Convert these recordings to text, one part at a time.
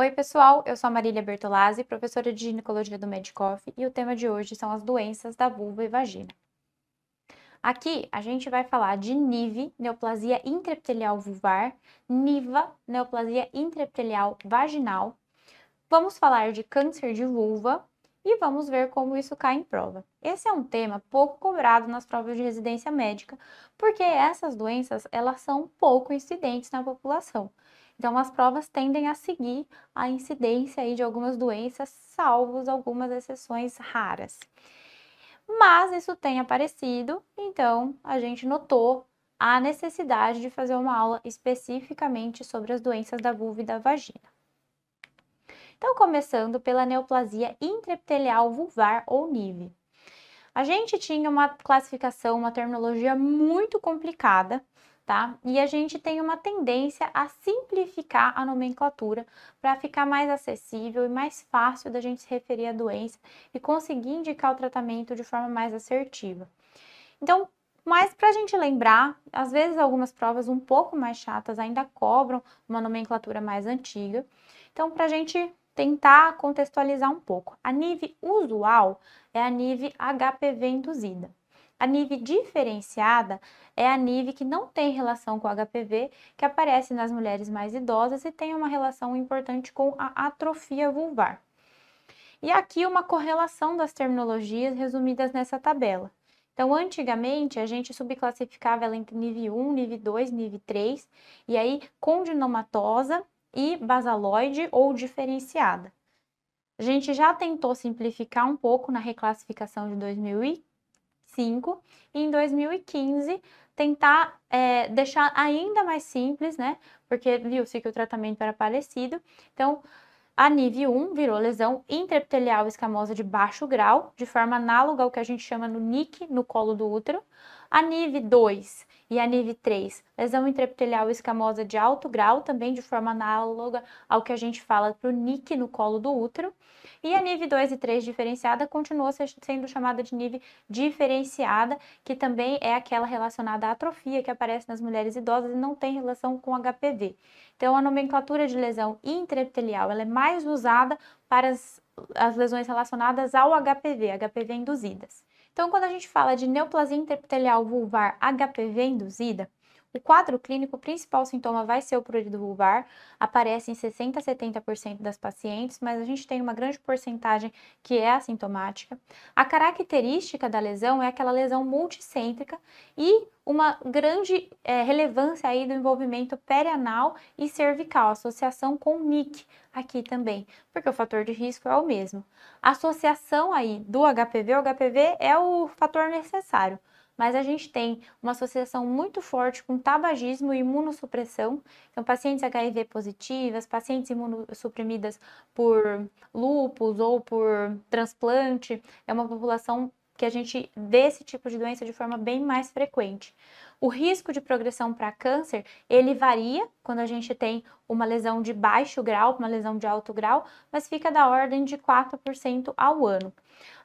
Oi, pessoal, eu sou a Marília Bertolazzi, professora de ginecologia do Medicoff, e o tema de hoje são as doenças da vulva e vagina. Aqui a gente vai falar de NIV, neoplasia intraepitelial vulvar, NIVA, neoplasia intraepitelial vaginal. Vamos falar de câncer de vulva e vamos ver como isso cai em prova. Esse é um tema pouco cobrado nas provas de residência médica, porque essas doenças elas são pouco incidentes na população. Então, as provas tendem a seguir a incidência aí de algumas doenças, salvos algumas exceções raras. Mas isso tem aparecido, então a gente notou a necessidade de fazer uma aula especificamente sobre as doenças da vulva e da vagina. Então, começando pela neoplasia intraepitelial vulvar ou NIV. A gente tinha uma classificação, uma terminologia muito complicada, tá? E a gente tem uma tendência a simplificar a nomenclatura para ficar mais acessível e mais fácil da gente se referir à doença e conseguir indicar o tratamento de forma mais assertiva. Então, mas para a gente lembrar, às vezes algumas provas um pouco mais chatas ainda cobram uma nomenclatura mais antiga. Então, para a gente tentar contextualizar um pouco, a NIV usual é a NIV HPV induzida. A NIV diferenciada é a NIV que não tem relação com o HPV, que aparece nas mulheres mais idosas e tem uma relação importante com a atrofia vulvar. E aqui uma correlação das terminologias resumidas nessa tabela. Então, antigamente, a gente subclassificava ela entre nível 1, nível 2, nível 3, e aí condinomatosa e basaloide ou diferenciada. A gente já tentou simplificar um pouco na reclassificação de 2005 e em 2015 tentar deixar ainda mais simples, né? Porque viu-se que o tratamento era parecido. Então, a NIV 1 virou lesão intraepitelial escamosa de baixo grau, de forma análoga ao que a gente chama no NIC, no colo do útero. A NIV 2 e a NIV 3, lesão intraepitelial escamosa de alto grau, também de forma análoga ao que a gente fala para o NIC no colo do útero. E a NIV 2 e 3 diferenciada continua sendo chamada de NIV diferenciada, que também é aquela relacionada à atrofia que aparece nas mulheres idosas e não tem relação com HPV. Então, a nomenclatura de lesão intraepitelial ela é mais usada para as lesões relacionadas ao HPV, HPV induzidas. Então, quando a gente fala de neoplasia intraepitelial vulvar HPV induzida, o quadro clínico, o principal sintoma vai ser o prurido vulvar, aparece em 60 a 70% das pacientes, mas a gente tem uma grande porcentagem que é assintomática. A característica da lesão é aquela lesão multicêntrica e uma grande relevância aí do envolvimento perianal e cervical, associação com NIC aqui também, porque o fator de risco é o mesmo. A associação aí do HPV, o HPV é o fator necessário, mas a gente tem uma associação muito forte com tabagismo e imunossupressão. Então, pacientes HIV positivas, pacientes imunossuprimidas por lúpus ou por transplante, é uma população que a gente vê esse tipo de doença de forma bem mais frequente. O risco de progressão para câncer, ele varia quando a gente tem uma lesão de baixo grau, uma lesão de alto grau, mas fica da ordem de 4% ao ano.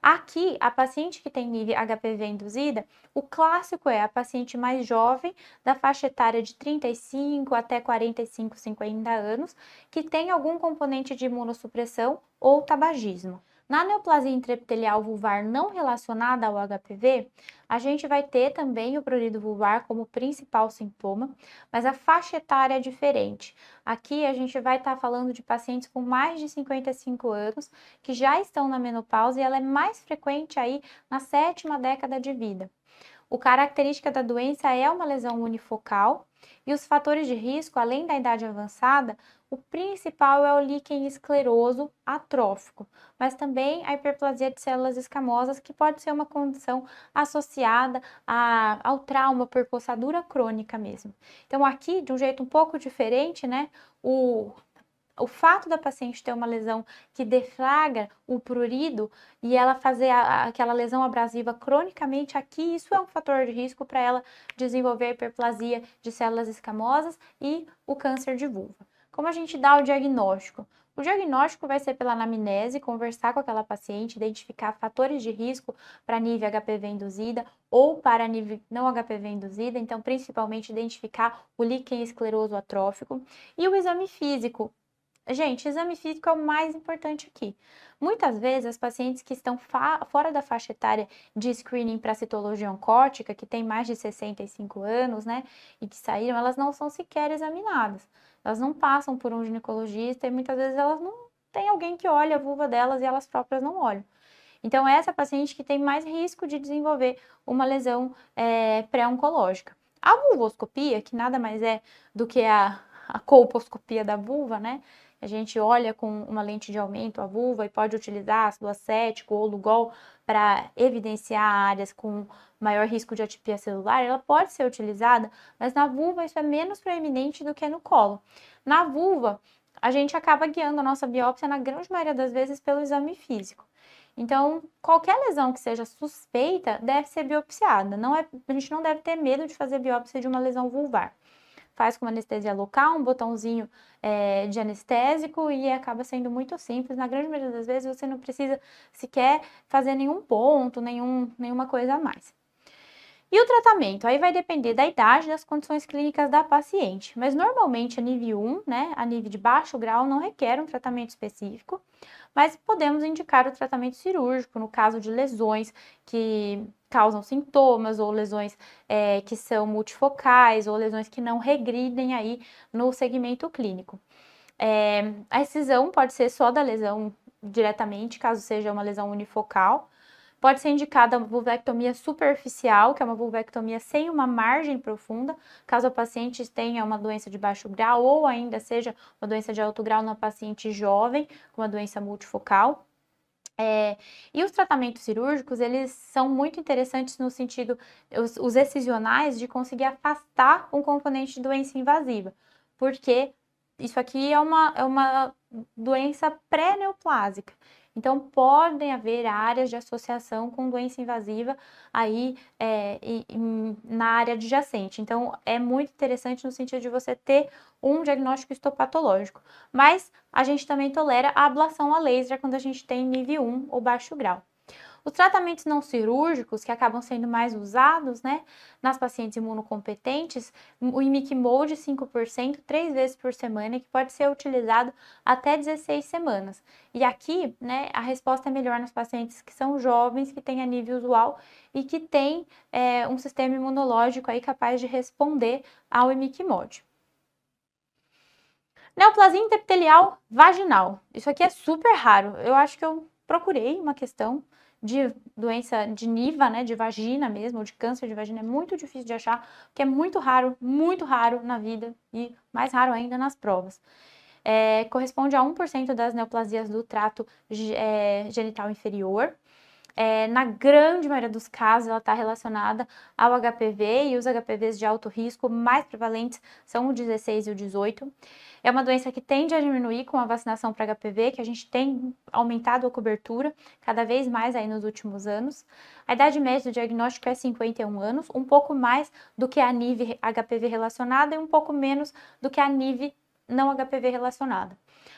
Aqui, a paciente que tem nível HPV induzida, o clássico é a paciente mais jovem, da faixa etária de 35 até 45, 50 anos, que tem algum componente de imunossupressão ou tabagismo. Na neoplasia intraepitelial vulvar não relacionada ao HPV, a gente vai ter também o prurido vulvar como principal sintoma, mas a faixa etária é diferente. Aqui a gente vai estar falando de pacientes com mais de 55 anos, que já estão na menopausa e ela é mais frequente aí na 7ª década de vida. A característica da doença é uma lesão unifocal e os fatores de risco, além da idade avançada, o principal é o líquen escleroso atrófico, mas também a hiperplasia de células escamosas, que pode ser uma condição associada ao trauma por coçadura crônica mesmo. Então, aqui, de um jeito um pouco diferente, né, o fato da paciente ter uma lesão que deflagra o prurido e ela fazer aquela lesão abrasiva cronicamente aqui, isso é um fator de risco para ela desenvolver a hiperplasia de células escamosas e o câncer de vulva. Como a gente dá o diagnóstico? O diagnóstico vai ser pela anamnese, conversar com aquela paciente, identificar fatores de risco para nível HPV induzida ou para nível não HPV induzida, então principalmente identificar o líquen escleroso atrófico e o exame físico. Gente, exame físico é o mais importante aqui. Muitas vezes, as pacientes que estão fora da faixa etária de screening para citologia oncótica, que tem mais de 65 anos, né, e que saíram, elas não são sequer examinadas. Elas não passam por um ginecologista e muitas vezes elas não têm alguém que olha a vulva delas e elas próprias não olham. Então, essa paciente que tem mais risco de desenvolver uma lesão pré-oncológica. A vulvoscopia, que nada mais é do que a colposcopia da vulva, né? A gente olha com uma lente de aumento a vulva e pode utilizar ácido acético ou Lugol para evidenciar áreas com maior risco de atipia celular. Ela pode ser utilizada, mas na vulva isso é menos proeminente do que no colo. Na vulva, a gente acaba guiando a nossa biópsia, na grande maioria das vezes, pelo exame físico. Então, qualquer lesão que seja suspeita deve ser biopsiada. A gente não deve ter medo de fazer biópsia de uma lesão vulvar. Faz com uma anestesia local, um botãozinho de anestésico e acaba sendo muito simples. Na grande maioria das vezes você não precisa sequer fazer nenhum ponto, nenhuma coisa a mais. E o tratamento? Aí vai depender da idade e das condições clínicas da paciente. Mas normalmente a nível 1, né, a nível de baixo grau, não requer um tratamento específico, mas podemos indicar o tratamento cirúrgico no caso de lesões que causam sintomas ou lesões que são multifocais ou lesões que não regridem aí no segmento clínico. A excisão pode ser só da lesão diretamente, caso seja uma lesão unifocal. Pode ser indicada a vulvectomia superficial, que é uma vulvectomia sem uma margem profunda, caso a paciente tenha uma doença de baixo grau ou ainda seja uma doença de alto grau numa paciente jovem com uma doença multifocal. E os tratamentos cirúrgicos, eles são muito interessantes no sentido, os excisionais, de conseguir afastar um componente de doença invasiva, porque isso aqui é uma doença pré-neoplásica. Então, podem haver áreas de associação com doença invasiva aí na área adjacente. Então, é muito interessante no sentido de você ter um diagnóstico histopatológico. Mas a gente também tolera a ablação a laser quando a gente tem nível 1 ou baixo grau. Os tratamentos não cirúrgicos, que acabam sendo mais usados, né, nas pacientes imunocompetentes, o imiquimod 5%, 3 vezes por semana, que pode ser utilizado até 16 semanas. E aqui, né, a resposta é melhor nas pacientes que são jovens, que têm anímia usual e que têm um sistema imunológico aí capaz de responder ao imiquimod. Neoplasia interepitelial vaginal. Isso aqui é super raro. Eu acho que eu procurei uma questão de doença de NIVA, né, de vagina mesmo, ou de câncer de vagina, é muito difícil de achar, porque é muito raro na vida e mais raro ainda nas provas. Corresponde a 1% das neoplasias do trato genital inferior. Na grande maioria dos casos, ela está relacionada ao HPV e os HPVs de alto risco mais prevalentes são o 16 e o 18. É uma doença que tende a diminuir com a vacinação para HPV, que a gente tem aumentado a cobertura cada vez mais aí nos últimos anos. A idade média do diagnóstico é 51 anos, um pouco mais do que a NIV HPV relacionada e um pouco menos do que a NIV não HPV relacionada.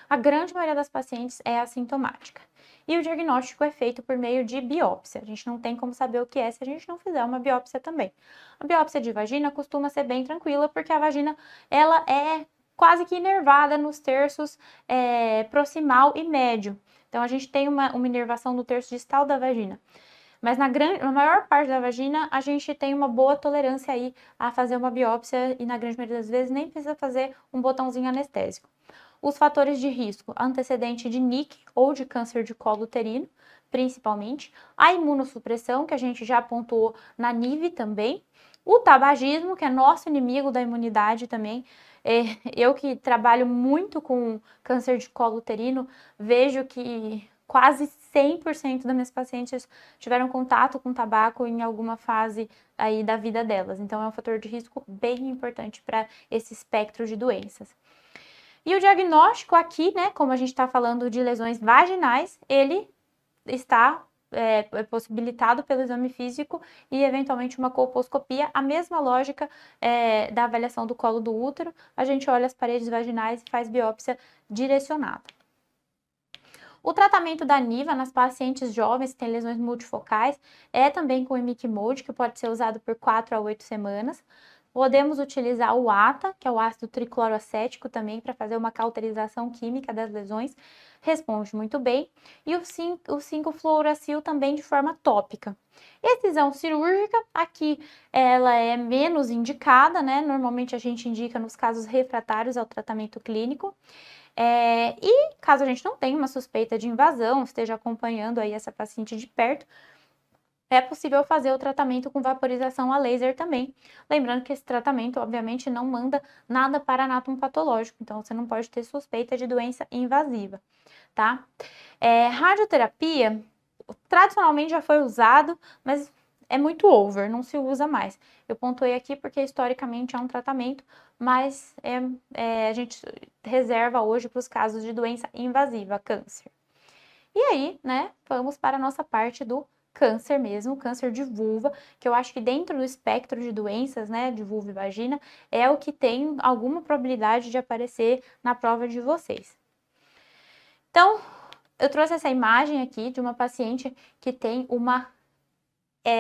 A grande maioria das pacientes é assintomática. E o diagnóstico é feito por meio de biópsia. A gente não tem como saber o que é se a gente não fizer uma biópsia também. A biópsia de vagina costuma ser bem tranquila, porque a vagina ela é quase que inervada nos terços proximal e médio. Então, a gente tem uma inervação no terço distal da vagina. Mas na maior parte da vagina, a gente tem uma boa tolerância aí a fazer uma biópsia e na grande maioria das vezes nem precisa fazer um botãozinho anestésico. Os fatores de risco, antecedente de NIC ou de câncer de colo uterino, principalmente. A imunossupressão, que a gente já pontuou na NIV também. O tabagismo, que é nosso inimigo da imunidade também. Eu que trabalho muito com câncer de colo uterino, vejo que quase 100% das minhas pacientes tiveram contato com tabaco em alguma fase aí da vida delas. Então, é um fator de risco bem importante para esse espectro de doenças. E o diagnóstico aqui, né, como a gente está falando de lesões vaginais, ele está possibilitado pelo exame físico e, eventualmente, uma colposcopia. A mesma lógica da avaliação do colo do útero, a gente olha as paredes vaginais e faz biópsia direcionada. O tratamento da NIVA nas pacientes jovens que têm lesões multifocais é também com imiquimod, que pode ser usado por 4 a 8 semanas. Podemos utilizar o ATA, que é o ácido tricloroacético também, para fazer uma cauterização química das lesões, responde muito bem. E o 5-fluoracil também de forma tópica. Excisão cirúrgica, aqui ela é menos indicada, né? Normalmente a gente indica nos casos refratários ao tratamento clínico. E caso a gente não tenha uma suspeita de invasão, esteja acompanhando aí essa paciente de perto, é possível fazer o tratamento com vaporização a laser também. Lembrando que esse tratamento, obviamente, não manda nada para anátomo patológico, então você não pode ter suspeita de doença invasiva, tá? Radioterapia, tradicionalmente já foi usado, mas é muito over, não se usa mais. Eu pontuei aqui porque historicamente é um tratamento, mas a gente reserva hoje para os casos de doença invasiva, câncer. E aí, né, vamos para a nossa parte do câncer mesmo, câncer de vulva, que eu acho que dentro do espectro de doenças, né, de vulva e vagina, é o que tem alguma probabilidade de aparecer na prova de vocês. Então, eu trouxe essa imagem aqui de uma paciente que tem uma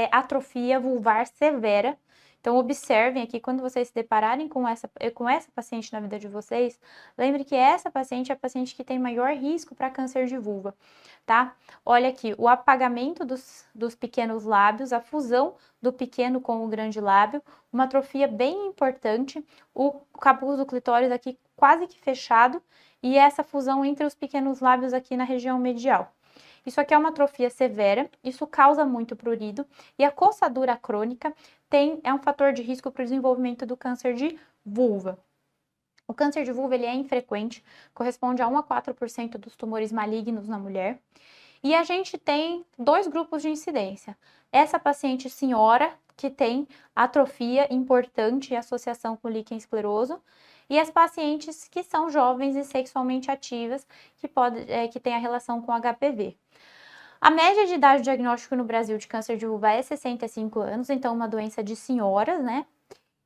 atrofia vulvar severa. Então, observem aqui, quando vocês se depararem com essa paciente na vida de vocês, lembre que essa paciente é a paciente que tem maior risco para câncer de vulva, tá? Olha aqui, o apagamento dos pequenos lábios, a fusão do pequeno com o grande lábio, uma atrofia bem importante, o capuz do clitóris aqui quase que fechado, e essa fusão entre os pequenos lábios aqui na região medial. Isso aqui é uma atrofia severa, isso causa muito prurido, e a coçadura crônica é um fator de risco para o desenvolvimento do câncer de vulva. O câncer de vulva ele é infrequente, corresponde a 1 a 4% dos tumores malignos na mulher. E a gente tem 2 grupos de incidência. Essa paciente senhora, que tem atrofia importante e associação com líquen escleroso, e as pacientes que são jovens e sexualmente ativas, que têm a relação com HPV. A média de idade de diagnóstico no Brasil de câncer de vulva é 65 anos, então uma doença de senhoras, né?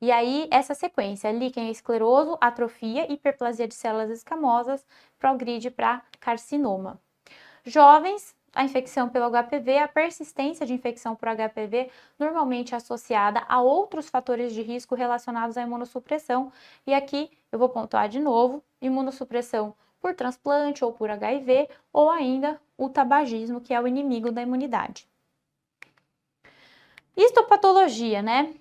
E aí, essa sequência, líquen escleroso, atrofia, hiperplasia de células escamosas, progride para carcinoma. Jovens, a infecção pelo HPV, a persistência de infecção por HPV normalmente associada a outros fatores de risco relacionados à imunossupressão. E aqui eu vou pontuar de novo, imunossupressão por transplante ou por HIV, ou ainda o tabagismo, que é o inimigo da imunidade. Histopatologia, né?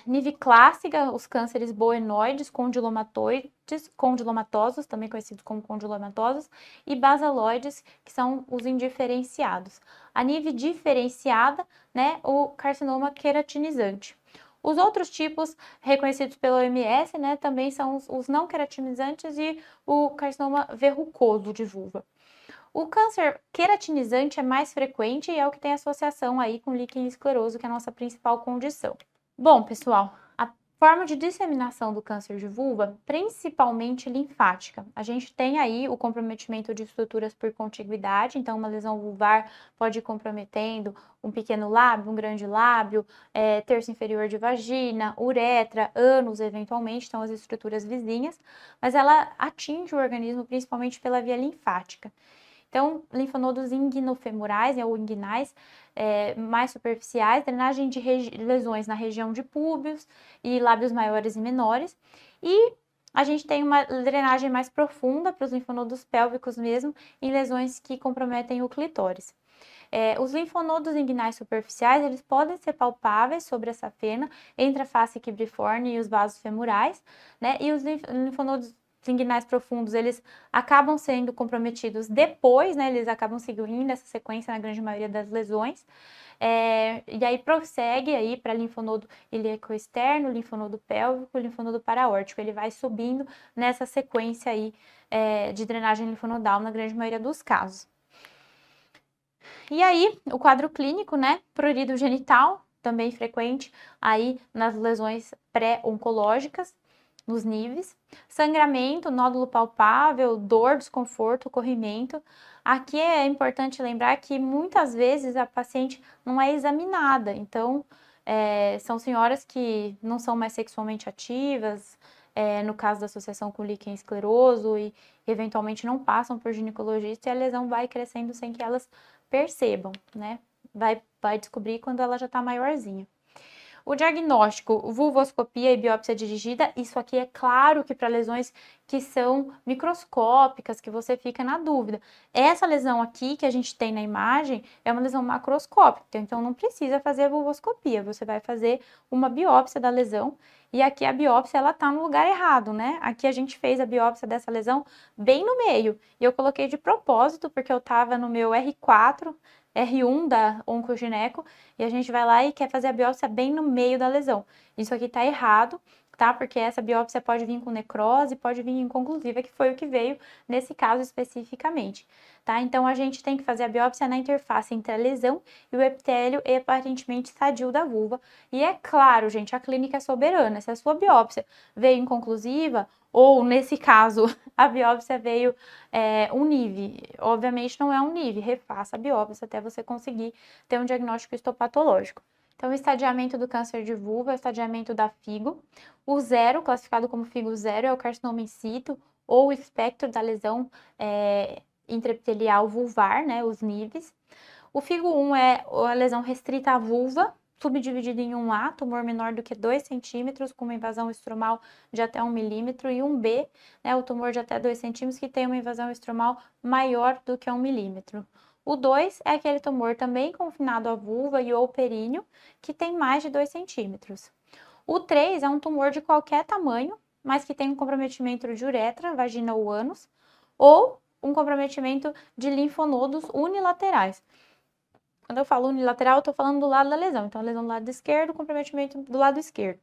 NIV clássica, os cânceres boenoides, condilomatosos, também conhecidos como condilomatosos, e basaloides, que são os indiferenciados. A NIV diferenciada, né, o carcinoma queratinizante. Os outros tipos reconhecidos pela OMS, né, também são os não queratinizantes e o carcinoma verrucoso de vulva. O câncer queratinizante é mais frequente e é o que tem associação aí com líquen escleroso, que é a nossa principal condição. Bom, pessoal, a forma de disseminação do câncer de vulva, principalmente linfática. A gente tem aí o comprometimento de estruturas por contiguidade, então uma lesão vulvar pode ir comprometendo um pequeno lábio, um grande lábio, terço inferior de vagina, uretra, ânus, eventualmente, então as estruturas vizinhas, mas ela atinge o organismo principalmente pela via linfática. Então, linfonodos inguinofemorais, ou inguinais, mais superficiais, drenagem de lesões na região de púbios e lábios maiores e menores. E a gente tem uma drenagem mais profunda para os linfonodos pélvicos mesmo, em lesões que comprometem o clitóris. Os linfonodos inguinais superficiais, eles podem ser palpáveis sobre essa fena, entre a face quibriforme e os vasos femorais, né? E os linfonodos inguinais profundos, eles acabam sendo comprometidos depois, né? Eles acabam seguindo essa sequência na grande maioria das lesões. E aí prossegue aí para linfonodo ilíaco externo, linfonodo pélvico, linfonodo paraórtico. Ele vai subindo nessa sequência aí de drenagem linfonodal na grande maioria dos casos. E aí, o quadro clínico, né? Prurido genital, também frequente aí nas lesões pré-oncológicas, nos níveis. Sangramento, nódulo palpável, dor, desconforto, corrimento. Aqui é importante lembrar que muitas vezes a paciente não é examinada, então são senhoras que não são mais sexualmente ativas, no caso da associação com líquen escleroso e eventualmente não passam por ginecologista e a lesão vai crescendo sem que elas percebam, né? Vai descobrir quando ela já está maiorzinha. O diagnóstico, vulvoscopia e biópsia dirigida, isso aqui é claro que para lesões que são microscópicas, que você fica na dúvida. Essa lesão aqui que a gente tem na imagem é uma lesão macroscópica, então não precisa fazer a vulvoscopia, você vai fazer uma biópsia da lesão. E aqui a biópsia, ela tá no lugar errado, né? Aqui a gente fez a biópsia dessa lesão bem no meio. E eu coloquei de propósito, porque eu tava no meu R4, R1 da oncogineco, e a gente vai lá e quer fazer a biópsia bem no meio da lesão. Isso aqui tá errado, tá? Porque essa biópsia pode vir com necrose, pode vir inconclusiva, que foi o que veio nesse caso especificamente, tá? Então a gente tem que fazer a biópsia na interface entre a lesão e o epitélio aparentemente sadio da vulva. E é claro, gente, a clínica é soberana. Se a sua biópsia veio inconclusiva, ou nesse caso, a biópsia veio um NIV, obviamente não é um NIV, refaça a biópsia até você conseguir ter um diagnóstico histopatológico. Então, o estadiamento do câncer de vulva é o estadiamento da FIGO. O 0, classificado como FIGO 0, é o carcinoma in situ, ou o espectro da lesão intraepitelial vulvar, né, os NIVs. O FIGO 1 é a lesão restrita à vulva, subdividido em 1A, tumor menor do que 2 centímetros, com uma invasão estromal de até 1 milímetro, e 1B, né, o tumor de até 2 centímetros, que tem uma invasão estromal maior do que 1 milímetro. O 2 é aquele tumor também confinado à vulva e ou períneo, que tem mais de 2 centímetros. O 3 é um tumor de qualquer tamanho, mas que tem um comprometimento de uretra, vagina ou ânus, ou um comprometimento de linfonodos unilaterais. Quando eu falo unilateral, eu estou falando do lado da lesão. Então, a lesão do lado esquerdo, comprometimento do lado esquerdo.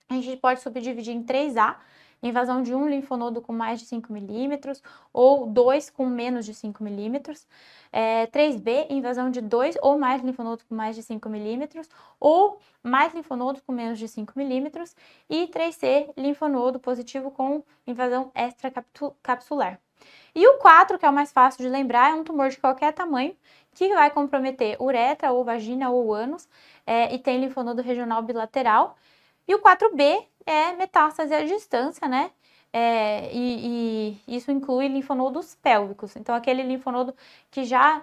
A gente pode subdividir em 3A, invasão de um linfonodo com mais de 5 milímetros, ou 2 com menos de 5 milímetros. 3B, invasão de 2 ou mais linfonodos com mais de 5 milímetros, ou mais linfonodos com menos de 5 milímetros. E 3C, linfonodo positivo com invasão extracapsular. E o 4, que é o mais fácil de lembrar, é um tumor de qualquer tamanho, que vai comprometer uretra ou vagina ou ânus, e tem linfonodo regional bilateral. E o 4B é metástase à distância, né? E isso inclui linfonodos pélvicos. Então, aquele linfonodo que já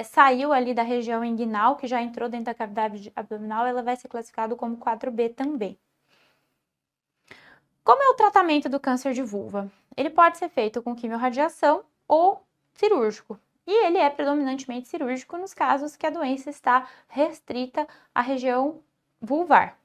saiu ali da região inguinal, que já entrou dentro da cavidade abdominal, ela vai ser classificada como 4B também. Como é o tratamento do câncer de vulva? Ele pode ser feito com quimiorradiação ou cirúrgico. E ele é predominantemente cirúrgico nos casos que a doença está restrita à região vulvar.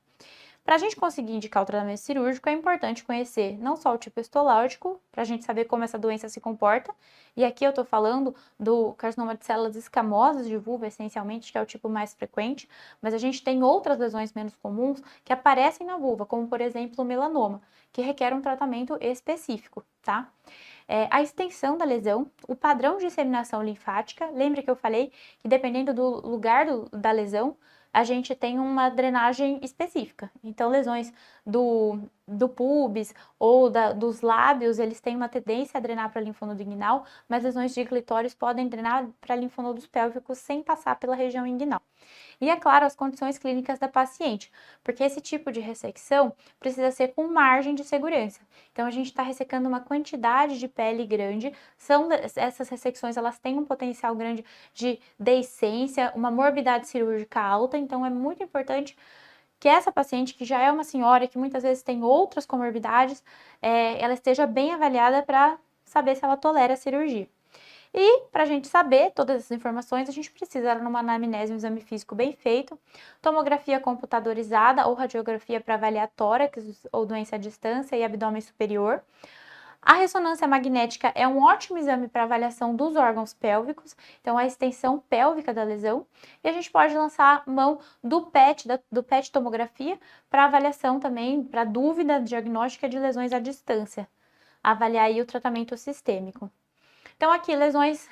Para a gente conseguir indicar o tratamento cirúrgico, é importante conhecer não só o tipo histológico, para a gente saber como essa doença se comporta, e aqui eu estou falando do carcinoma de células escamosas de vulva, essencialmente, que é o tipo mais frequente, mas a gente tem outras lesões menos comuns que aparecem na vulva, como por exemplo o melanoma, que requer um tratamento específico, tá? A extensão da lesão, o padrão de disseminação linfática, lembra que eu falei que dependendo do lugar da lesão, a gente tem uma drenagem específica. Então, lesões do pubis ou dos lábios, eles têm uma tendência a drenar para linfonodo inguinal, mas lesões de clitóris podem drenar para linfonodos pélvicos sem passar pela região inguinal. E, é claro, as condições clínicas da paciente, porque esse tipo de ressecção precisa ser com margem de segurança. Então, a gente está ressecando uma quantidade de pele grande, essas ressecções, elas têm um potencial grande de deiscência, uma morbidade cirúrgica alta, então é muito importante que essa paciente, que já é uma senhora, que muitas vezes tem outras comorbidades, ela esteja bem avaliada para saber se ela tolera a cirurgia. E, para a gente saber todas essas informações, a gente precisa numa anamnese, um exame físico bem feito, tomografia computadorizada ou radiografia para avaliar tórax ou doença à distância e abdômen superior. A ressonância magnética é um ótimo exame para avaliação dos órgãos pélvicos, então a extensão pélvica da lesão. E a gente pode lançar mão do PET tomografia, para avaliação também, para dúvida diagnóstica de lesões à distância. Avaliar aí o tratamento sistêmico. Então, aqui, lesões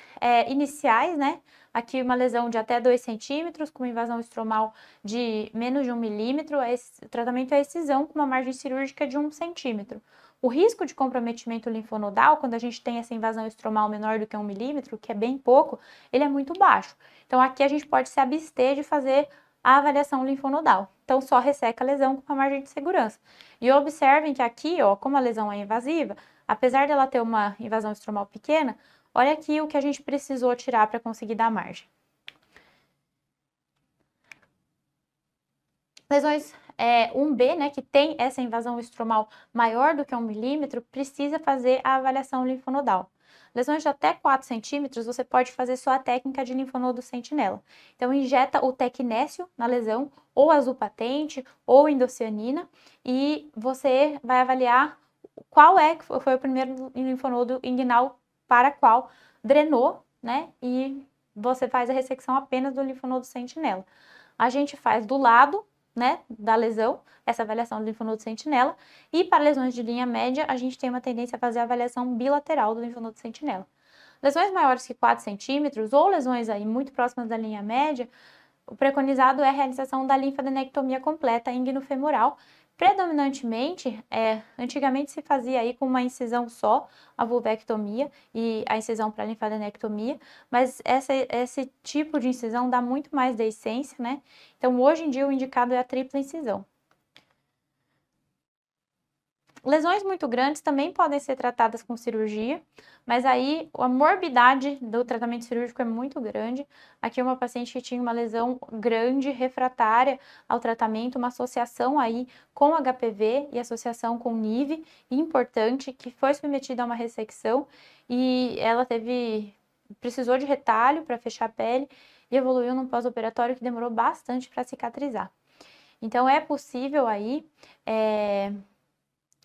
iniciais, né? Aqui, uma lesão de até 2 centímetros, com invasão estromal de menos de 1 milímetro. O tratamento é excisão com uma margem cirúrgica de 1 centímetro. O risco de comprometimento linfonodal, quando a gente tem essa invasão estromal menor do que 1 milímetro, que é bem pouco, ele é muito baixo. Então, aqui a gente pode se abster de fazer a avaliação linfonodal. Então, só resseca a lesão com uma margem de segurança. E observem que aqui, ó, como a lesão é invasiva, apesar dela ter uma invasão estromal pequena, olha aqui o que a gente precisou tirar para conseguir dar margem. Lesões 1B, né, que tem essa invasão estromal maior do que 1 milímetro, precisa fazer a avaliação linfonodal. Lesões de até 4 centímetros, você pode fazer só a técnica de linfonodo sentinela. Então, injeta o tecnécio na lesão, ou azul patente, ou indocianina, e você vai avaliar qual foi o primeiro linfonodo inguinal para qual drenou, né, e você faz a ressecção apenas do linfonodo sentinela. A gente faz do lado, né, da lesão, essa avaliação do linfonodo sentinela, e para lesões de linha média, a gente tem uma tendência a fazer a avaliação bilateral do linfonodo sentinela. Lesões maiores que 4 centímetros, ou lesões aí muito próximas da linha média, o preconizado é a realização da linfadenectomia completa inguinofemoral. Predominantemente, antigamente se fazia aí com uma incisão só, a vulvectomia e a incisão para linfadenectomia, mas esse tipo de incisão dá muito mais deiscência, né? Então, hoje em dia, o indicado é a tripla incisão. Lesões muito grandes também podem ser tratadas com cirurgia, mas aí a morbidade do tratamento cirúrgico é muito grande. Aqui uma paciente que tinha uma lesão grande, refratária ao tratamento, uma associação aí com HPV e associação com NIV, importante, que foi submetida a uma ressecção e ela precisou de retalho para fechar a pele e evoluiu num pós-operatório que demorou bastante para cicatrizar. Então é possível aí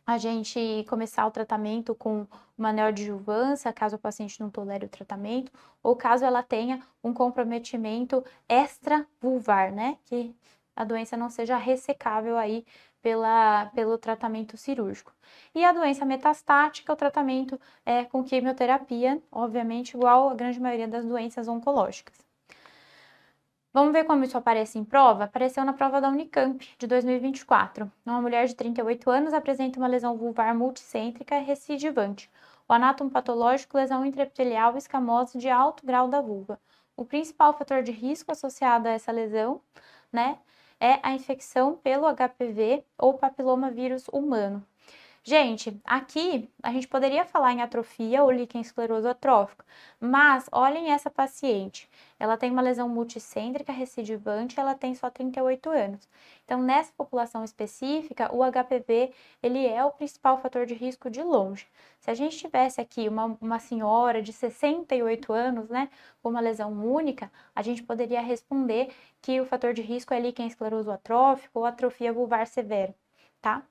a gente começar o tratamento com uma neoadjuvância, caso o paciente não tolere o tratamento, ou caso ela tenha um comprometimento extravulvar, né? Que a doença não seja ressecável aí pelo tratamento cirúrgico. E a doença metastática, o tratamento é com quimioterapia, obviamente igual a grande maioria das doenças oncológicas. Vamos ver como isso aparece em prova? Apareceu na prova da Unicamp, de 2024. Uma mulher de 38 anos apresenta uma lesão vulvar multicêntrica recidivante. O anátomo patológico, lesão intraepitelial escamosa de alto grau da vulva. O principal fator de risco associado a essa lesão, né, é a infecção pelo HPV ou papilomavírus humano. Gente, aqui a gente poderia falar em atrofia ou líquen escleroso atrófico, mas olhem essa paciente. Ela tem uma lesão multicêntrica recidivante, ela tem só 38 anos. Então, nessa população específica, o HPV, ele é o principal fator de risco de longe. Se a gente tivesse aqui uma senhora de 68 anos, né, com uma lesão única, a gente poderia responder que o fator de risco é líquen escleroso atrófico ou atrofia vulvar severa, tá?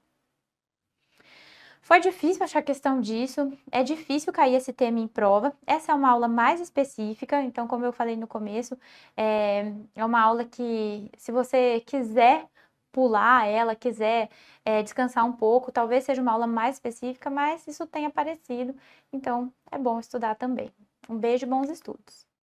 Foi difícil achar questão disso, é difícil cair esse tema em prova. Essa é uma aula mais específica, então, como eu falei no começo, é uma aula que, se você quiser pular ela, quiser descansar um pouco, talvez seja uma aula mais específica, mas isso tem aparecido, então é bom estudar também. Um beijo e bons estudos!